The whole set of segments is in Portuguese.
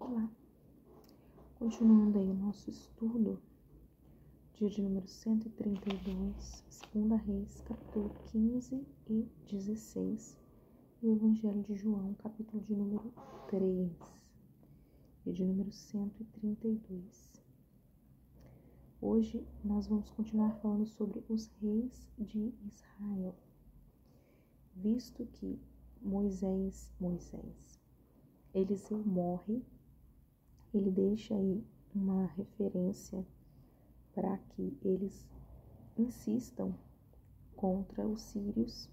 Olá, continuando aí o nosso estudo, dia de número 132, 2 Reis, capítulo 15 e 16, e o Evangelho de João, capítulo de número 3, e de número 132. Hoje nós vamos continuar falando sobre os reis de Israel, visto que Eliseu morre. Ele deixa aí uma referência para que eles insistam contra os sírios,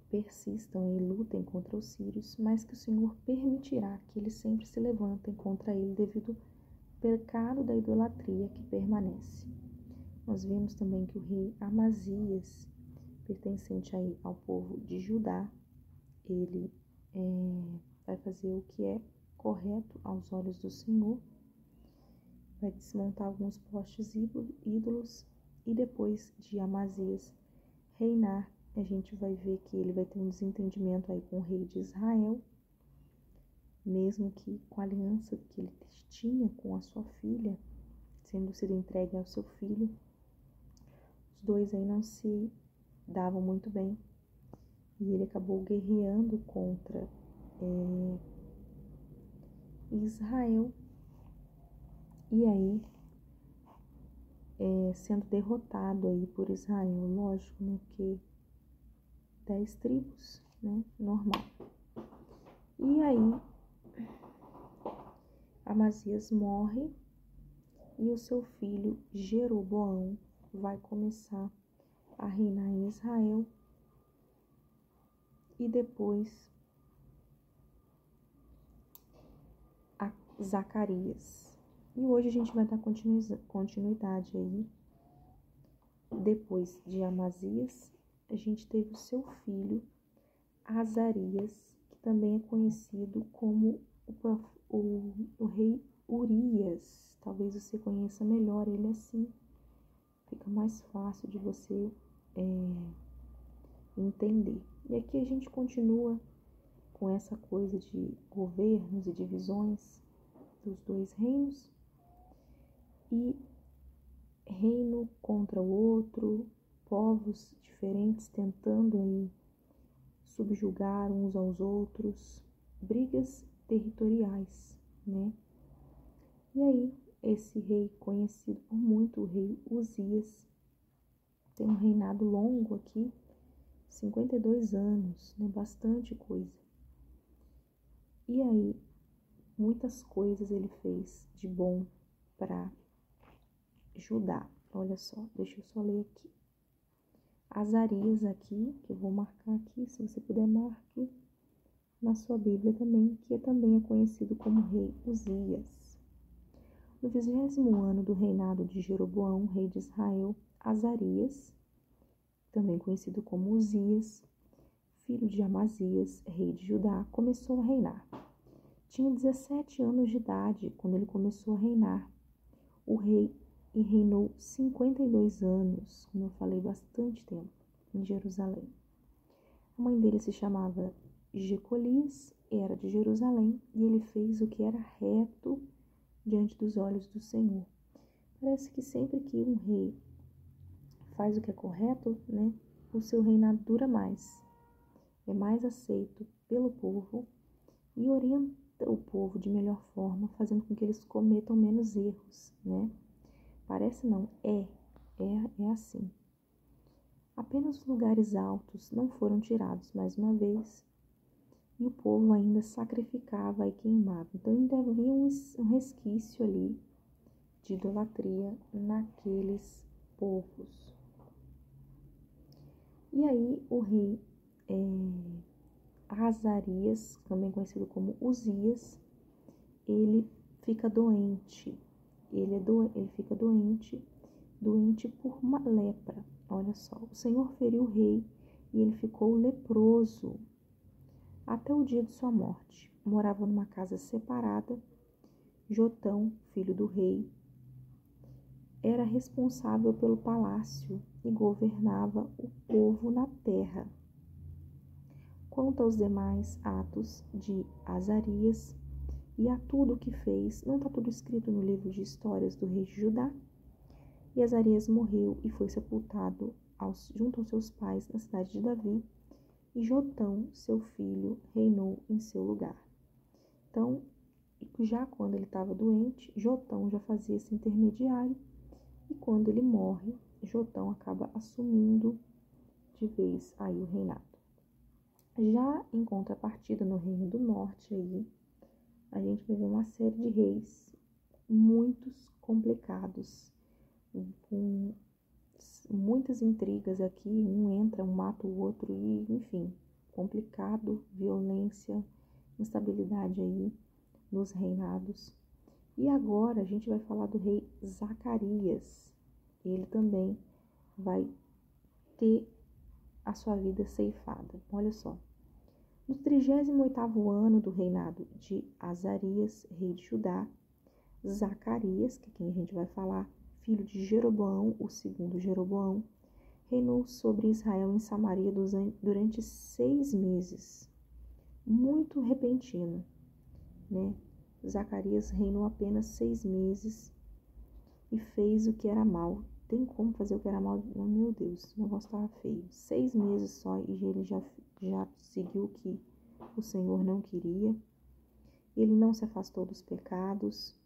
persistam e lutem contra os sírios, mas que o Senhor permitirá que eles sempre se levantem contra ele devido ao pecado da idolatria que permanece. Nós vemos também que o rei Amazias, pertencente aí ao povo de Judá, ele vai fazer o que é correto aos olhos do Senhor, vai desmontar alguns postes ídolos, e depois de Amazias reinar, a gente vai ver que ele vai ter um desentendimento aí com o rei de Israel, mesmo que com a aliança que ele tinha com a sua filha, sendo sido entregue ao seu filho, os dois aí não se davam muito bem, e ele acabou guerreando contra Israel, e aí sendo derrotado aí por Israel, lógico, né, porque 10 tribos, né, normal. E aí Amazias morre e o seu filho Jeroboão vai começar a reinar em Israel, e depois Zacarias. E hoje a gente vai dar continuidade aí. Depois de Amazias, a gente teve o seu filho Azarias, que também é conhecido como o rei Urias. Talvez você conheça melhor ele assim, fica mais fácil de você entender. E aqui a gente continua com essa coisa de governos e divisões dos dois reinos, e reino contra o outro, povos diferentes tentando aí subjugar uns aos outros, brigas territoriais, né? E aí esse rei, conhecido por muito, o rei Uzias, tem um reinado longo aqui, 52 anos, né? Bastante coisa. E aí muitas coisas ele fez de bom para Judá. Olha só, deixa eu só ler aqui. Azarias aqui, que eu vou marcar aqui, se você puder marque na sua Bíblia também, que também é conhecido como rei Uzias. No 20º ano do reinado de Jeroboão, rei de Israel, Azarias, também conhecido como Uzias, filho de Amazias, rei de Judá, começou a reinar. Tinha 17 anos de idade quando ele começou a reinar. O rei reinou 52 anos, como eu falei, bastante tempo, em Jerusalém. A mãe dele se chamava Jecolias, era de Jerusalém, e ele fez o que era reto diante dos olhos do Senhor. Parece que sempre que um rei faz o que é correto, né, o seu reinado dura mais, é mais aceito pelo povo e orienta o povo de melhor forma, fazendo com que eles cometam menos erros, né? Parece não, é assim. Apenas os lugares altos não foram tirados mais uma vez, e o povo ainda sacrificava e queimava. Então ainda havia um resquício ali de idolatria naqueles povos. E aí o rei Azarias, também conhecido como Uzias, ele fica doente. Ele fica doente por uma lepra. Olha só, o Senhor feriu o rei e ele ficou leproso até o dia de sua morte. Morava numa casa separada. Jotão, filho do rei, era responsável pelo palácio e governava o povo na terra. Quanto aos demais atos de Azarias, e a tudo o que fez. Não está tudo escrito no livro de histórias do rei de Judá? E Azarias morreu e foi sepultado junto aos seus pais na cidade de Davi, e Jotão, seu filho, reinou em seu lugar. Então, já quando ele estava doente, Jotão já fazia esse intermediário, e quando ele morre, Jotão acaba assumindo de vez aí o reinado. Já em contrapartida, no Reino do Norte, aí, a gente vai ver uma série de reis muito complicados, com muitas intrigas aqui, um entra, um mata o outro, e enfim, complicado, violência, instabilidade aí nos reinados. E agora a gente vai falar do rei Zacarias. Ele também vai ter a sua vida ceifada. Olha só. No 38º ano do reinado de Azarias, rei de Judá, Zacarias, que é quem a gente vai falar, filho de Jeroboão, o segundo Jeroboão, reinou sobre Israel em Samaria durante 6 meses. Muito repentino, né? Zacarias reinou apenas 6 meses e fez o que era mal. Tem como fazer o que era mal? Oh, meu Deus, o negócio estava feio. 6 meses só e ele já seguiu o que o Senhor não queria. Ele não se afastou dos pecados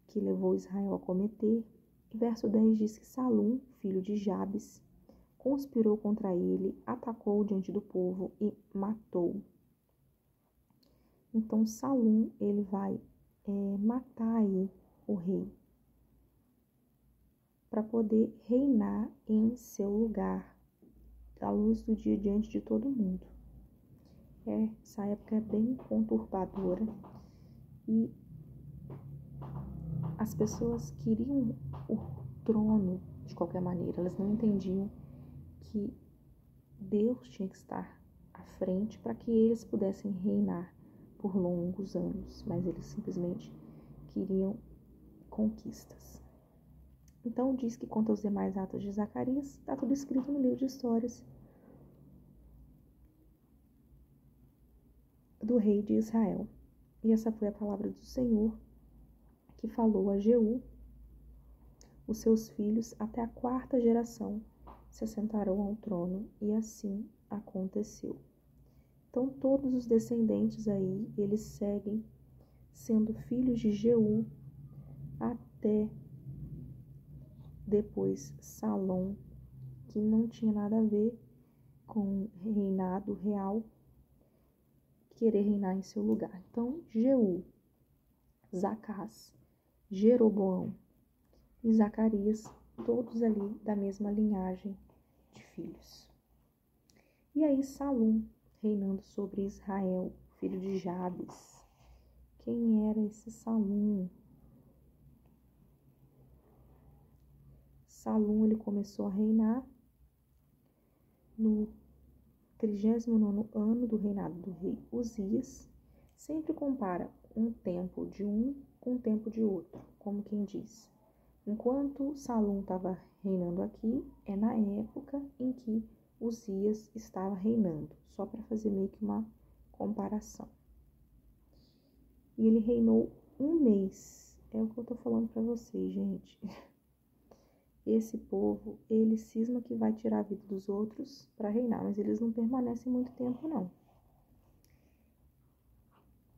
que levou Israel a cometer. E verso 10 diz que Salum, filho de Jabes, conspirou contra ele, atacou diante do povo e matou. Então Salum, ele vai matar aí o rei, para poder reinar em seu lugar, à luz do dia diante de todo mundo. Essa época é bem conturbadora e as pessoas queriam o trono de qualquer maneira. Elas não entendiam que Deus tinha que estar à frente para que eles pudessem reinar por longos anos, mas eles simplesmente queriam conquistas. Então diz que quanto aos demais atos de Zacarias, está tudo escrito no livro de histórias do rei de Israel. E essa foi a palavra do Senhor que falou a Jeú: os seus filhos até a 4ª geração se assentarão ao trono, e assim aconteceu. Então todos os descendentes aí, eles seguem sendo filhos de Jeú até depois Salom, que não tinha nada a ver com reinado real, querer reinar em seu lugar. Então Jeú, Zacás, Jeroboão e Zacarias, todos ali da mesma linhagem de filhos. E aí Salum, reinando sobre Israel, filho de Jabes. Quem era esse Salum? Salum, ele começou a reinar no 39º ano do reinado do rei Uzias. Sempre compara um tempo de um com um tempo de outro, como quem diz. Enquanto Salum estava reinando aqui, é na época em que Uzias estava reinando, só para fazer meio que uma comparação. E ele reinou 1 mês, é o que eu estou falando para vocês, gente. Esse povo, ele cisma que vai tirar a vida dos outros para reinar, mas eles não permanecem muito tempo, não.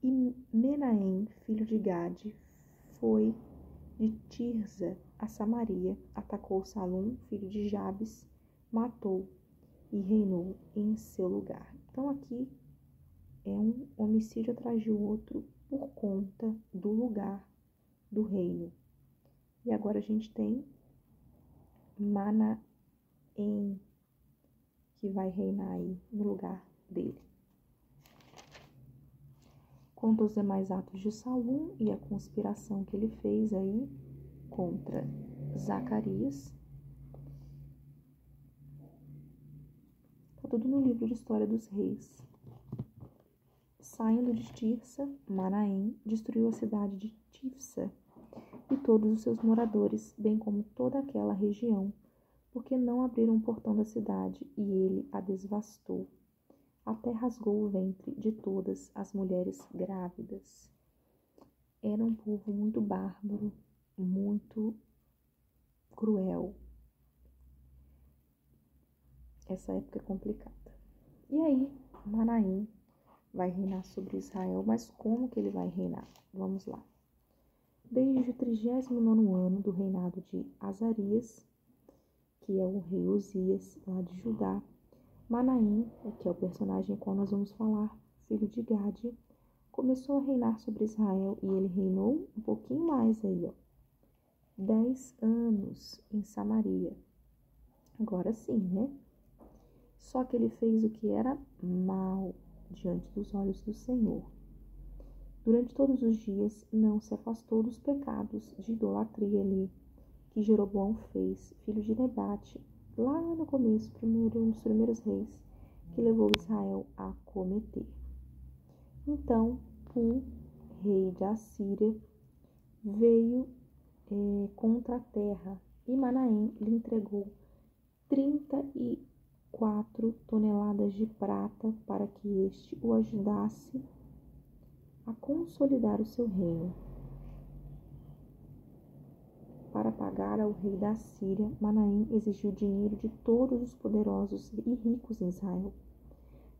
E Menahem, filho de Gade, foi de Tirza a Samaria, atacou Salum, filho de Jabes, matou e reinou em seu lugar. Então aqui é um homicídio atrás de outro por conta do lugar do reino. E agora a gente tem Manaém, que vai reinar aí no lugar dele. Conta os demais atos de Salum e a conspiração que ele fez aí contra Zacarias. Está tudo no livro de História dos Reis. Saindo de Tirsa, Manaém destruiu a cidade de Tifsa e todos os seus moradores, bem como toda aquela região, porque não abriram o portão da cidade, e ele a devastou. até rasgou o ventre de todas as mulheres grávidas. Era um povo muito bárbaro, muito cruel. Essa época é complicada. E aí, Manaém vai reinar sobre Israel, mas como que ele vai reinar? Vamos lá. Desde o 39º ano do reinado de Azarias, que é o rei Uzias, lá de Judá, Manaém, que é o personagem qual nós vamos falar, filho de Gade, começou a reinar sobre Israel e ele reinou um pouquinho mais aí, 10 anos em Samaria. Agora sim, né? Só que ele fez o que era mal diante dos olhos do Senhor. Durante todos os dias não se afastou dos pecados de idolatria ali que Jeroboão fez, filho de Nebate, lá no começo, um dos primeiros reis, que levou Israel a cometer. Então, o rei da Assíria veio contra a terra e Manaém lhe entregou 34 toneladas de prata para que este o ajudasse a consolidar o seu reino. Para pagar ao rei da Síria, Manaém exigiu dinheiro de todos os poderosos e ricos em Israel,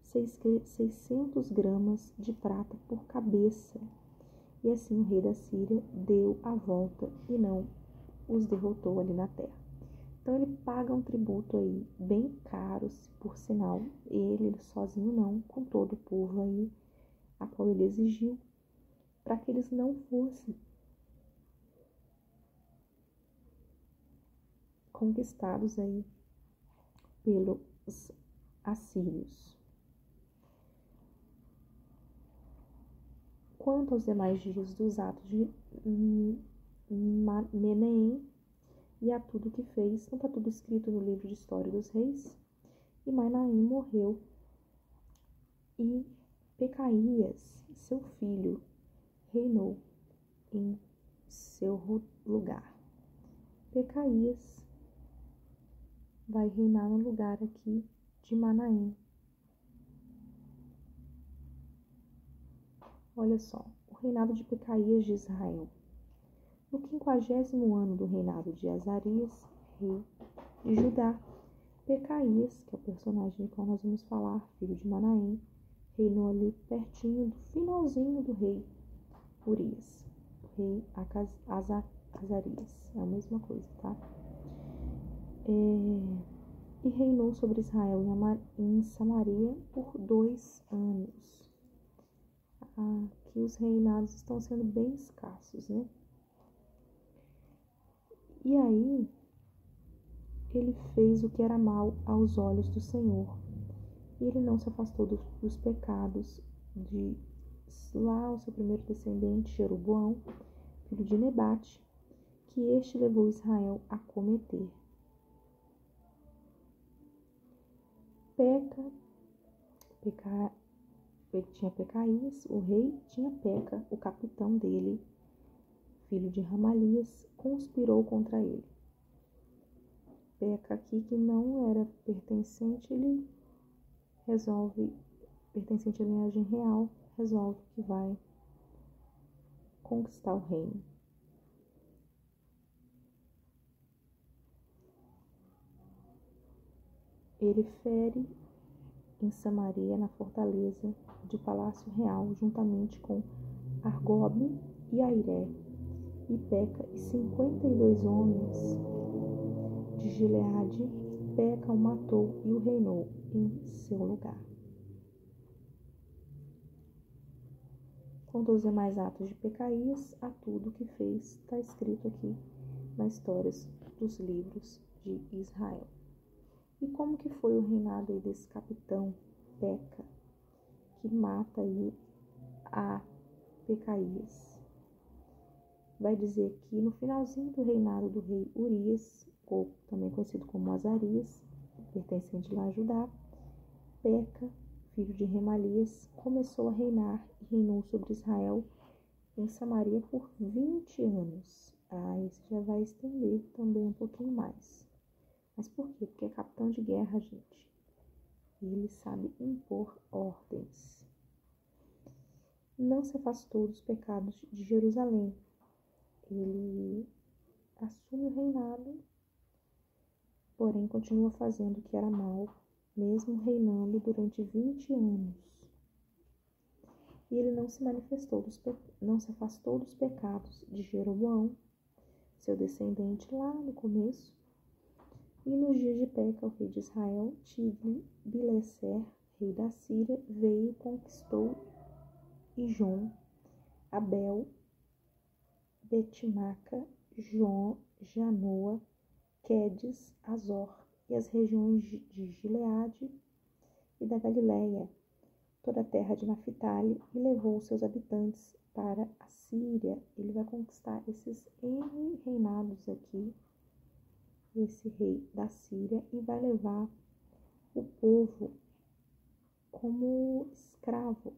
600 gramas de prata por cabeça. E assim o rei da Síria deu a volta e não os derrotou ali na terra. Então ele paga um tributo aí bem caro, por sinal, ele sozinho não, com todo o povo aí, a qual ele exigiu, para que eles não fossem conquistados aí pelos assírios. Quanto aos demais dias dos atos de Menehem e a tudo que fez, não está tudo escrito no livro de História dos Reis. E Manaém morreu e Pecaías, seu filho, reinou em seu lugar. Pecaías vai reinar no lugar aqui de Manaém. Olha só, o reinado de Pecaías de Israel. No 50º ano do reinado de Azarias, rei de Judá, Pecaías, que é o personagem de qual nós vamos falar, filho de Manaém, reinou ali pertinho do finalzinho do rei Urias, rei Azarias, é a mesma coisa, tá? E reinou sobre Israel em Samaria por 2 anos. Aqui os reinados estão sendo bem escassos, né? E aí, ele fez o que era mal aos olhos do Senhor. E ele não se afastou dos pecados de lá o seu primeiro descendente, Jeroboão, filho de Nebate, que este levou Israel a cometer. Tinha Pecaías, o rei, tinha Peca, o capitão dele, filho de Ramalias, conspirou contra ele. Peca aqui, que não era pertencente, ele resolve, pertencente à linhagem real, resolve que vai conquistar o reino. Ele fere em Samaria, na fortaleza de Palácio Real, juntamente com Argobe e Airé, e Peca e 52 homens de Gileade. Peca o matou e o reinou em seu lugar. Quanto aos demais atos de Pecaías, a tudo que fez, está escrito aqui nas histórias dos livros de Israel. E como que foi o reinado aí desse capitão Peca, que mata aí a Pecaías? Vai dizer que no finalzinho do reinado do rei Urias, ou também conhecido como Azarias, pertencente lá a Judá, Peca, filho de Remalias, começou a reinar e reinou sobre Israel em Samaria por 20 anos. Isso já vai estender também um pouquinho mais. Mas por quê? Porque é capitão de guerra, gente. ele sabe impor ordens. Não se afastou dos pecados de Jerusalém. Ele assume o reinado, porém continua fazendo o que era mal, mesmo reinando durante 20 anos. E ele não se afastou dos pecados de Jeroboão, seu descendente lá no começo. E nos dias de Peca, o rei de Israel, Tiglath-Pileser, rei da Síria, veio e conquistou Ijon, Abel, Betmaca, Janoa, Quedes, Azor e as regiões de Gileade e da Galileia, toda a terra de Naphtali, e levou seus habitantes para a Síria. Ele vai conquistar esses N reinados aqui, esse rei da Síria, e vai levar o povo como escravo.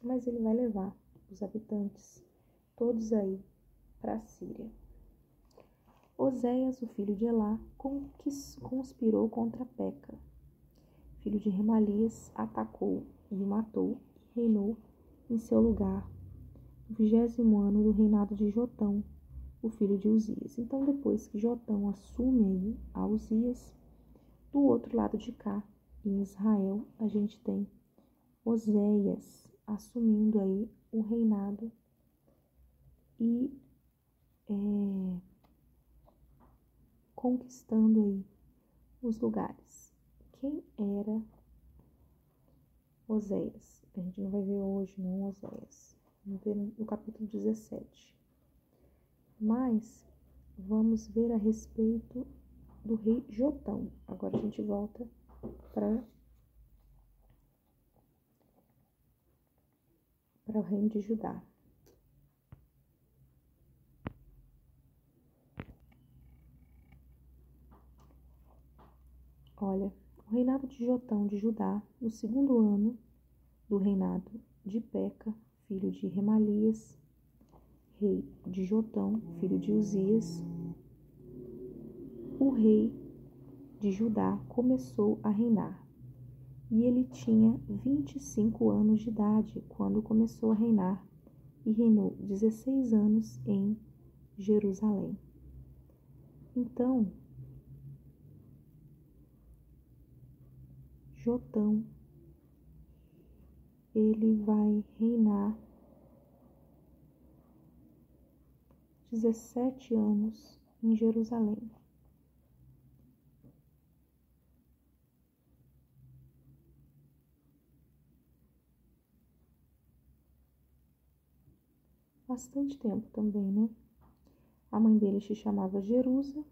Mas ele vai levar os habitantes todos aí para a Síria. Oséias, o filho de Elá, conspirou contra Peca, filho de Remalias, atacou e o matou, e reinou em seu lugar no 20º ano do reinado de Jotão, o filho de Uzias. Então, depois que Jotão assume aí a Uzias, do outro lado de cá, em Israel, a gente tem Oséias assumindo aí o reinado e conquistando aí os lugares. Quem era Oséias? A gente não vai ver hoje, não, Oséias. Vamos ver no capítulo 17. Mas vamos ver a respeito do rei Jotão. Agora a gente volta para o reino de Judá. Olha, o reinado de Jotão de Judá, no 2º ano do reinado de Peca, filho de Remalias, rei de Jotão, filho de Uzias, o rei de Judá começou a reinar. E ele tinha 25 anos de idade quando começou a reinar, e reinou 16 anos em Jerusalém. Então, Jotão, ele vai reinar 17 anos em Jerusalém. Bastante tempo também, né? A mãe dele se chamava Jerusa,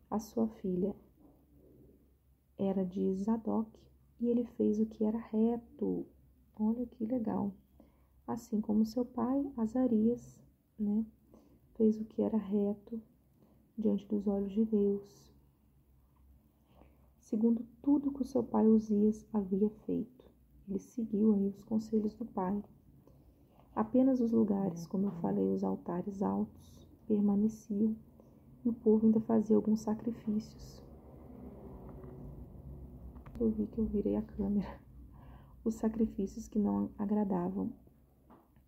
a sua filha era de Zadok, e ele fez o que era reto. Olha que legal. Assim como seu pai, Azarias, né? Fez o que era reto diante dos olhos de Deus, segundo tudo que o seu pai Uzias havia feito. Ele seguiu aí os conselhos do pai. Apenas os lugares, como eu falei, os altares altos, permaneciam, e o povo ainda fazia alguns sacrifícios. Eu vi que eu virei a câmera. Os sacrifícios que não agradavam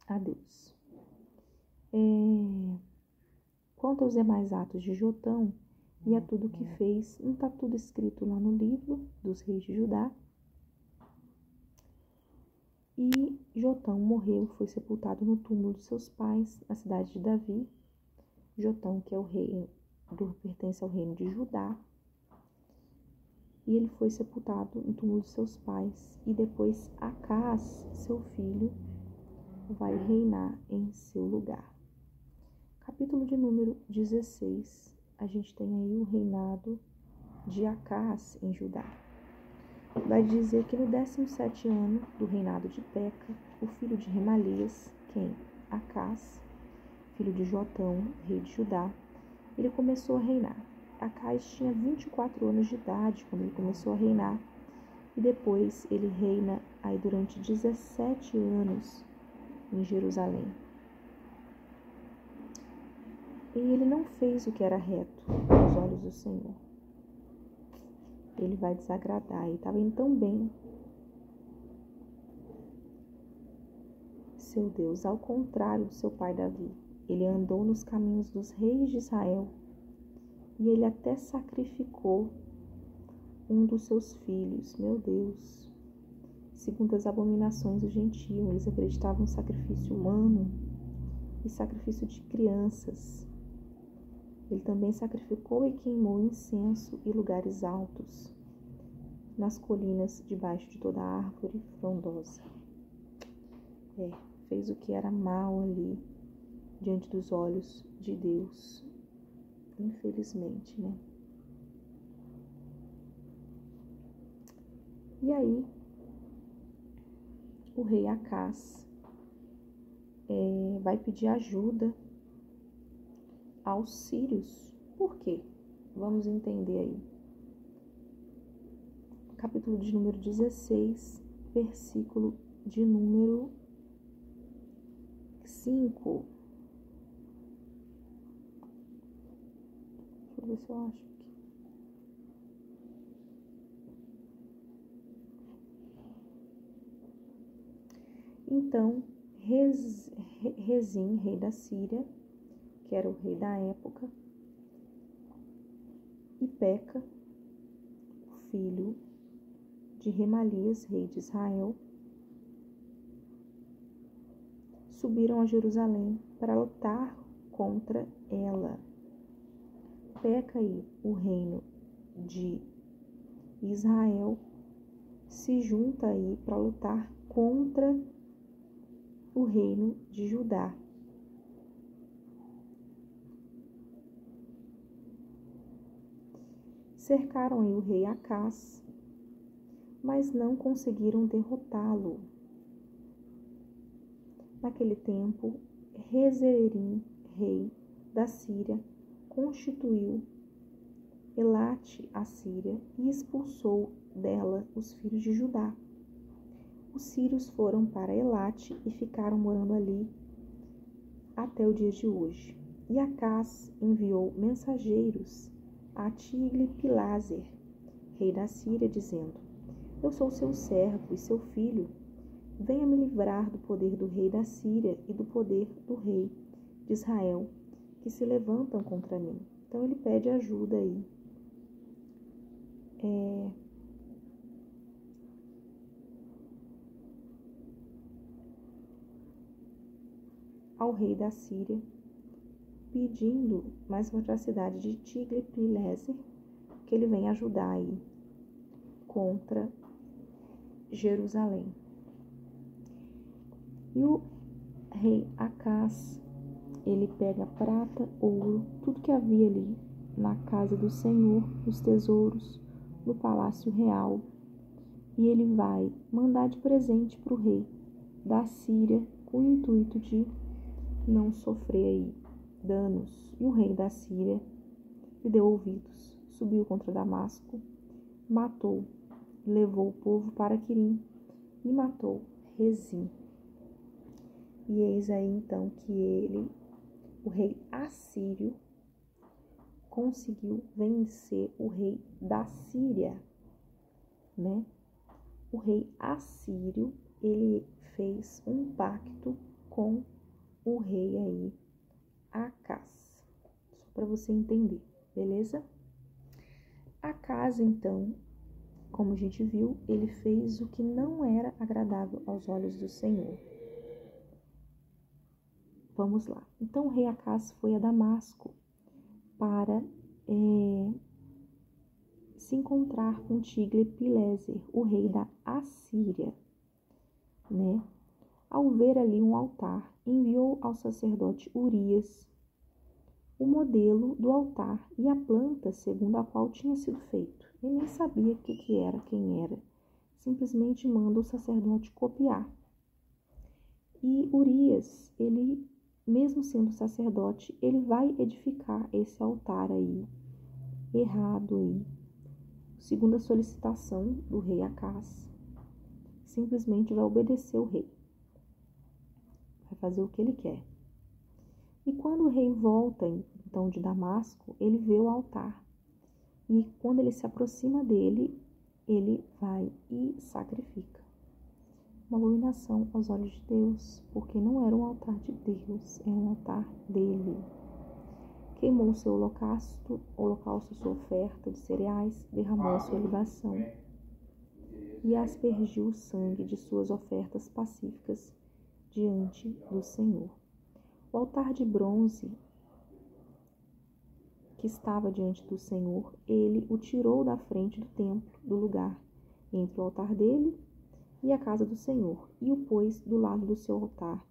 a Deus. Quanto aos demais atos de Jotão e a tudo que fez, não está tudo escrito lá no livro dos reis de Judá. E Jotão morreu, foi sepultado no túmulo de seus pais, na cidade de Davi. Jotão, que é o rei, pertence ao reino de Judá. E ele foi sepultado no túmulo de seus pais. E depois Acás, seu filho, vai reinar em seu lugar. Capítulo de número 16, a gente tem aí o reinado de Acás em Judá. Vai dizer que no 17º ano do reinado de Peca, o filho de Remalias, quem? Acás, filho de Jotão, rei de Judá, ele começou a reinar. Acás tinha 24 anos de idade quando ele começou a reinar, e depois ele reina aí durante 17 anos em Jerusalém. E ele não fez o que era reto aos olhos do Senhor. Ele vai desagradar. Ele estava indo tão bem. Seu Deus, ao contrário do seu pai Davi, ele andou nos caminhos dos reis de Israel e ele até sacrificou um dos seus filhos. Meu Deus! Segundo as abominações do gentio, eles acreditavam em sacrifício humano e sacrifício de crianças. Ele também sacrificou e queimou incenso em lugares altos, nas colinas debaixo de toda árvore frondosa. Fez o que era mal ali, diante dos olhos de Deus. Infelizmente, né? E aí, o rei Acaz vai pedir ajuda aos sírios. Por quê? Vamos entender aí. Capítulo de número 16, versículo de número 5. Deixa eu ver se eu acho aqui. Então, Rezim, rei da Síria, que era o rei da época, e Peca, o filho de Remalias, rei de Israel, subiram a Jerusalém para lutar contra ela. Peca e o reino de Israel se junta aí para lutar contra o reino de Judá. Cercaram aí o rei Acaz, mas não conseguiram derrotá-lo. Naquele tempo, Rezerim, rei da Síria, constituiu Elate, a Síria, e expulsou dela os filhos de Judá. Os sírios foram para Elate e ficaram morando ali até o dia de hoje. E Acaz enviou mensageiros a Tiglat-Pileser, rei da Síria, dizendo: Eu sou seu servo e seu filho. Venha me livrar do poder do rei da Síria e do poder do rei de Israel, que se levantam contra mim. Então ele pede ajuda aí. Ao rei da Síria, pedindo mais para a cidade de Tiglat-Pileser, que ele venha ajudar aí contra Jerusalém. E o rei Acaz, ele pega prata, ouro, tudo que havia ali na casa do Senhor, os tesouros, no palácio real, e ele vai mandar de presente para o rei da Síria, com o intuito de não sofrer aí danos. E o rei da Síria lhe deu ouvidos, subiu contra Damasco, matou, levou o povo para Quirim e matou Rezim. E eis aí então que ele, o rei assírio, conseguiu vencer o rei da Síria, né? O rei assírio, ele fez um pacto com o rei aí, Acaz. Só para você entender, beleza? Acaz, então, como a gente viu, ele fez o que não era agradável aos olhos do Senhor. Vamos lá. Então, o rei Acaz foi a Damasco para se encontrar com Tiglat-Pileser, o rei da Assíria, né? Ao ver ali um altar, enviou ao sacerdote Urias o modelo do altar e a planta segundo a qual tinha sido feito. Ele nem sabia o que era, quem era. Simplesmente manda o sacerdote copiar. E Urias, ele, mesmo sendo sacerdote, ele vai edificar esse altar aí, errado aí, segundo a solicitação do rei Acaz. Simplesmente vai obedecer o rei. Vai fazer o que ele quer. E quando o rei volta então de Damasco, ele vê o altar. E quando ele se aproxima dele, ele vai e sacrifica. Uma abominação aos olhos de Deus, porque não era um altar de Deus, era um altar dele. Queimou o seu holocausto, sua oferta de cereais, derramou a sua libação e aspergiu o sangue de suas ofertas pacíficas diante do Senhor. O altar de bronze que estava diante do Senhor, ele o tirou da frente do templo, do lugar entre o altar dele e a casa do Senhor, e o pôs do lado do seu altar,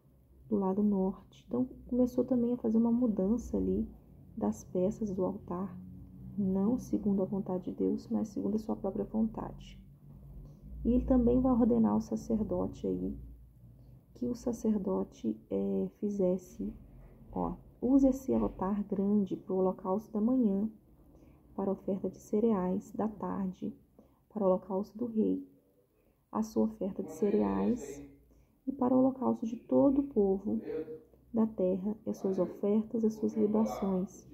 do lado norte. Então, começou também a fazer uma mudança ali das peças do altar, não segundo a vontade de Deus, mas segundo a sua própria vontade. E ele também vai ordenar ao sacerdote aí, que o sacerdote fizesse, use esse altar grande para o holocausto da manhã, para a oferta de cereais da tarde, para o holocausto do rei, a sua oferta de cereais e para o holocausto de todo o povo da terra, as suas ofertas, as suas libações.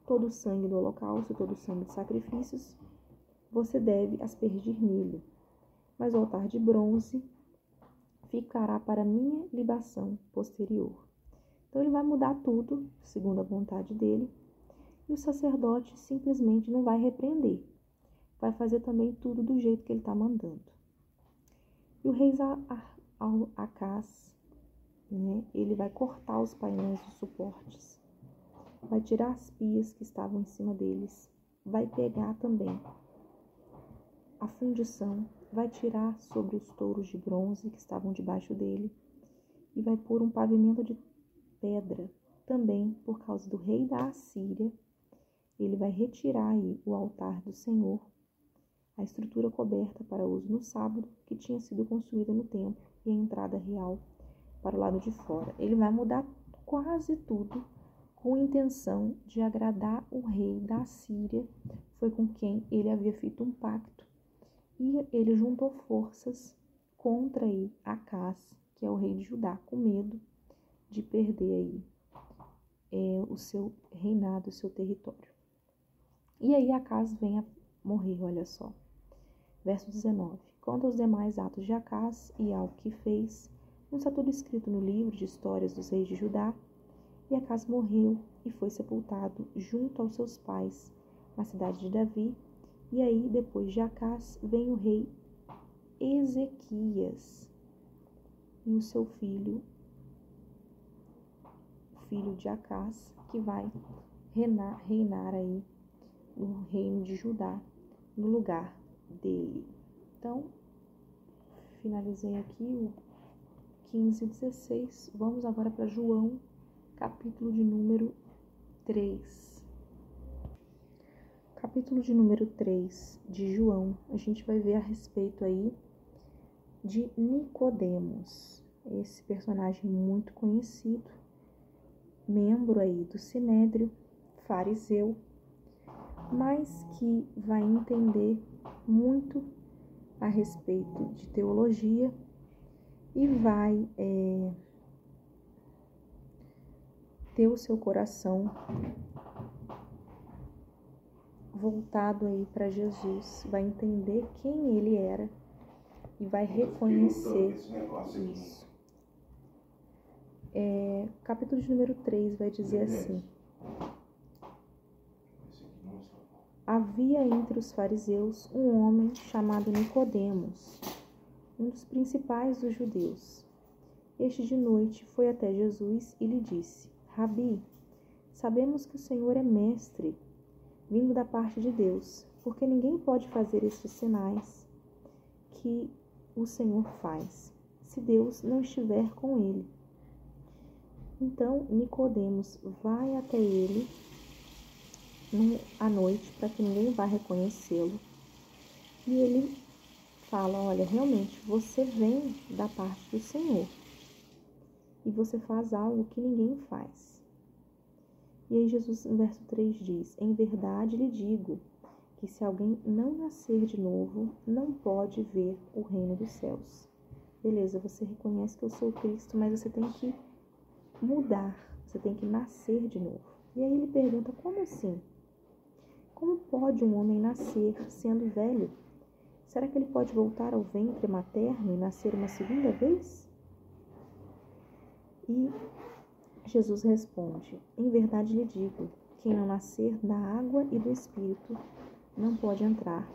Todo o sangue do holocausto, todo o sangue de sacrifícios, você deve aspergir nele. Mas o altar de bronze ficará para minha libação posterior. Então ele vai mudar tudo, segundo a vontade dele, e o sacerdote simplesmente não vai repreender. Vai fazer também tudo do jeito que ele está mandando. E o rei Acás, ele vai cortar os painéis dos suportes, vai tirar as pias que estavam em cima deles, vai pegar também a fundição, vai tirar sobre os touros de bronze que estavam debaixo dele e vai pôr um pavimento de pedra. Também, por causa do rei da Assíria, ele vai retirar aí o altar do Senhor, a estrutura coberta para uso no sábado, que tinha sido construída no templo, e a entrada real para o lado de fora. Ele vai mudar quase tudo com a intenção de agradar o rei da Assíria, foi com quem ele havia feito um pacto, e ele juntou forças contra aí Acás, que é o rei de Judá, com medo de perder aí o seu reinado, o seu território. E aí Acás vem a morrer, olha só. Verso 19. Quanto aos demais atos de Acás e ao que fez, não está tudo escrito no livro de histórias dos reis de Judá? E Acás morreu e foi sepultado junto aos seus pais, na cidade de Davi. E aí, depois de Acás, vem o rei Ezequias e o seu filho, o filho de Acás, que vai reinar aí no reino de Judá, no lugar dele. Então, finalizei aqui o 15 e 16. Vamos agora para João, capítulo de número 3. Capítulo de número 3 de João, a gente vai ver a respeito aí de Nicodemos, esse personagem muito conhecido, membro aí do Sinédrio, fariseu, mas que vai entender muito a respeito de teologia e vai ter o seu coração voltado aí para Jesus, vai entender quem ele era e vai reconhecer isso. Capítulo de número 3 vai dizer assim: havia entre os fariseus um homem chamado Nicodemos, um dos principais dos judeus. Este de noite foi até Jesus e lhe disse: Rabi, sabemos que o Senhor é mestre, vindo da parte de Deus, porque ninguém pode fazer estes sinais que o Senhor faz, se Deus não estiver com ele. Então Nicodemos vai até ele à noite, para que ninguém vá reconhecê-lo, e ele fala: olha, realmente você vem da parte do Senhor e você faz algo que ninguém faz. E aí Jesus, no verso 3, diz: em verdade lhe digo que se alguém não nascer de novo, não pode ver o reino dos céus. Beleza, você reconhece que eu sou Cristo, mas você tem que mudar, você tem que nascer de novo. E aí ele pergunta, como assim? Como pode um homem nascer sendo velho? Será que ele pode voltar ao ventre materno e nascer uma segunda vez? E Jesus responde, em verdade lhe digo, quem não nascer da água e do Espírito não pode entrar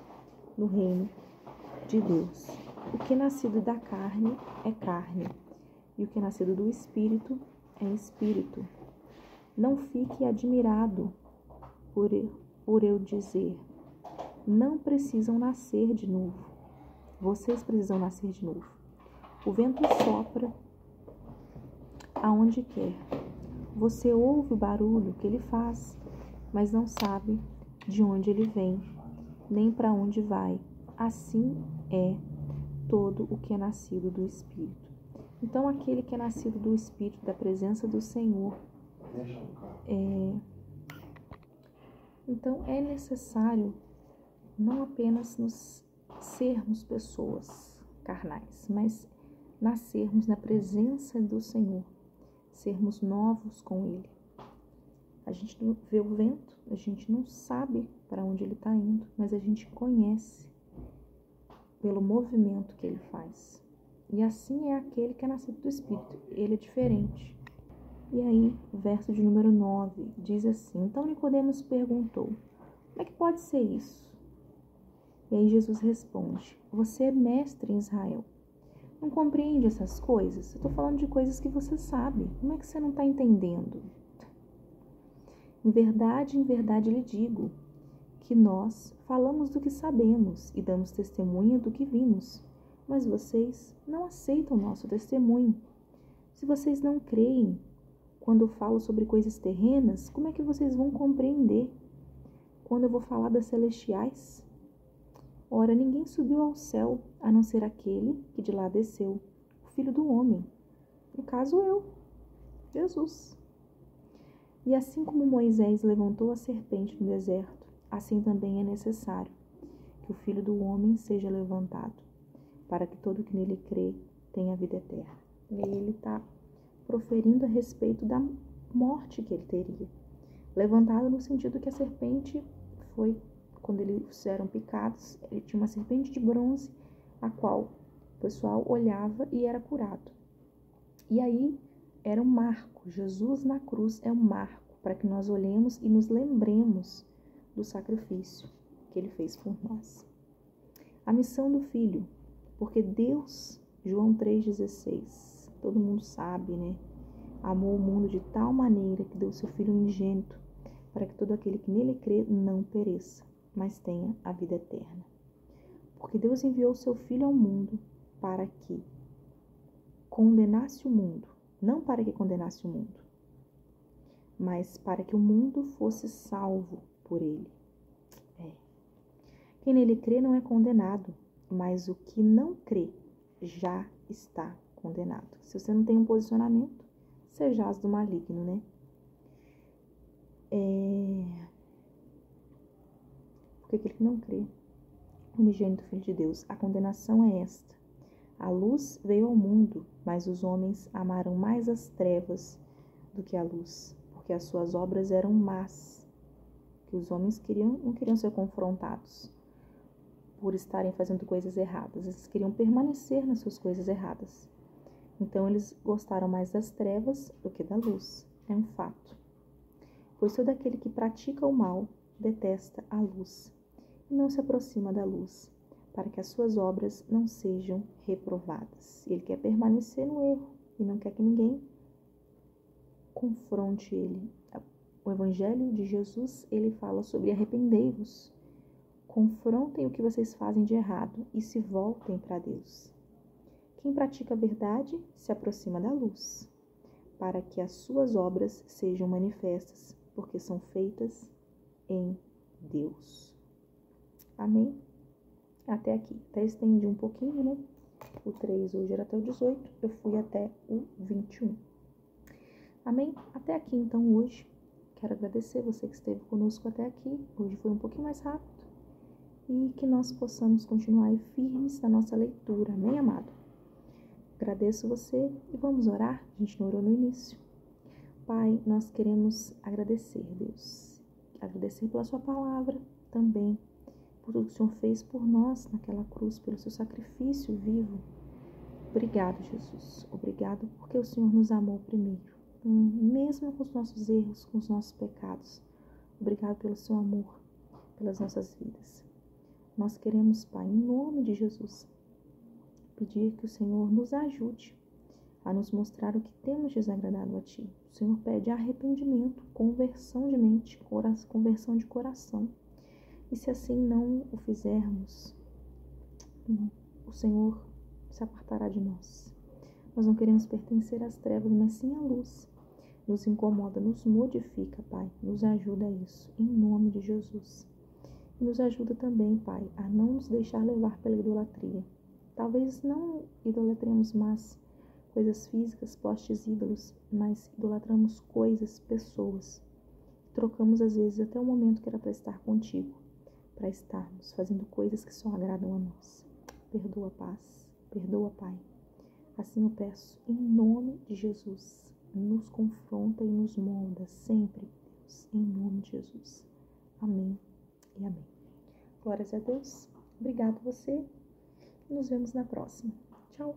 no reino de Deus. O que é nascido da carne é carne, e o que é nascido do Espírito é Espírito. Não fique admirado por eu dizer, não precisam nascer de novo. Vocês precisam nascer de novo. O vento sopra aonde quer. Você ouve o barulho que ele faz, mas não sabe de onde ele vem, nem para onde vai. Assim é todo o que é nascido do Espírito. Então, aquele que é nascido do Espírito, da presença do Senhor, então é necessário não apenas nos sermos pessoas carnais, mas nascermos na presença do Senhor, sermos novos com Ele. A gente não vê o vento, a gente não sabe para onde ele está indo, mas a gente conhece pelo movimento que ele faz. E assim é aquele que é nascido do Espírito, ele é diferente. E aí, o verso de número 9 diz assim, então Nicodemos perguntou, como é que pode ser isso? E aí Jesus responde, você é mestre em Israel, não compreende essas coisas? Eu estou falando de coisas que você sabe, como é que você não está entendendo? Em verdade lhe digo, que nós falamos do que sabemos e damos testemunha do que vimos, mas vocês não aceitam o nosso testemunho. Se vocês não creem quando eu falo sobre coisas terrenas, como é que vocês vão compreender quando eu vou falar das celestiais? Ora, ninguém subiu ao céu, a não ser aquele que de lá desceu, o Filho do Homem. No caso, eu, Jesus. E assim como Moisés levantou a serpente no deserto, assim também é necessário que o Filho do Homem seja levantado, para que todo que nele crê tenha vida eterna. E ele está proferindo a respeito da morte que ele teria. Levantado no sentido que a serpente foi, quando eles eram picados, ele tinha uma serpente de bronze, a qual o pessoal olhava e era curado. E aí era um marco, Jesus na cruz é um marco para que nós olhemos e nos lembremos do sacrifício que ele fez por nós. A missão do Filho, porque Deus, João 3,16, todo mundo sabe, né? Amou o mundo de tal maneira que deu seu Filho unigênito, para que todo aquele que nele crê não pereça, mas tenha a vida eterna. Porque Deus enviou seu Filho ao mundo para que condenasse o mundo, não para que condenasse o mundo, mas para que o mundo fosse salvo por ele. Quem nele crê não é condenado, mas o que não crê já está condenado. Se você não tem um posicionamento, você jaz do maligno, né? Porque aquele que não crê, unigênito Filho de Deus, a condenação é esta. A luz veio ao mundo, mas os homens amaram mais as trevas do que a luz, porque as suas obras eram más, que os homens não queriam ser confrontados por estarem fazendo coisas erradas, eles queriam permanecer nas suas coisas erradas. Então eles gostaram mais das trevas do que da luz, é um fato. Pois todo aquele que pratica o mal detesta a luz e não se aproxima da luz, para que as suas obras não sejam reprovadas. Ele quer permanecer no erro e não quer que ninguém confronte ele. O Evangelho de Jesus, ele fala sobre arrependei-vos, confrontem o que vocês fazem de errado e se voltem para Deus. Quem pratica a verdade se aproxima da luz, para que as suas obras sejam manifestas, porque são feitas em Deus. Amém? Até aqui. Até estendi um pouquinho, né? O 3 hoje era até o 18, eu fui até o 21. Amém? Até aqui, então, hoje. Quero agradecer você que esteve conosco até aqui. Hoje foi um pouquinho mais rápido. E que nós possamos continuar aí firmes na nossa leitura. Amém, amado? Agradeço você e vamos orar. A gente não orou no início. Pai, nós queremos agradecer, Deus. Agradecer pela sua palavra também, por tudo que o Senhor fez por nós naquela cruz, pelo seu sacrifício vivo. Obrigado, Jesus. Obrigado porque o Senhor nos amou primeiro, mesmo com os nossos erros, com os nossos pecados. Obrigado pelo seu amor, pelas nossas vidas. Nós queremos, Pai, em nome de Jesus, pedir que o Senhor nos ajude a nos mostrar o que temos desagradado a Ti. O Senhor pede arrependimento, conversão de mente, conversão de coração. E se assim não o fizermos, o Senhor se apartará de nós. Nós não queremos pertencer às trevas, mas sim à luz. Nos incomoda, nos modifica, Pai. Nos ajuda a isso, em nome de Jesus. E nos ajuda também, Pai, a não nos deixar levar pela idolatria. Talvez não idolatremos mais coisas físicas, postes ídolos, mas idolatramos coisas, pessoas. Trocamos às vezes até o momento que era para estar contigo, para estarmos fazendo coisas que só agradam a nós. Perdoa, paz. Perdoa, Pai. Assim eu peço, em nome de Jesus. Nos confronta e nos molda sempre, Deus, em nome de Jesus. Amém e amém. Glórias a Deus. Obrigado você. Nos vemos na próxima. Tchau.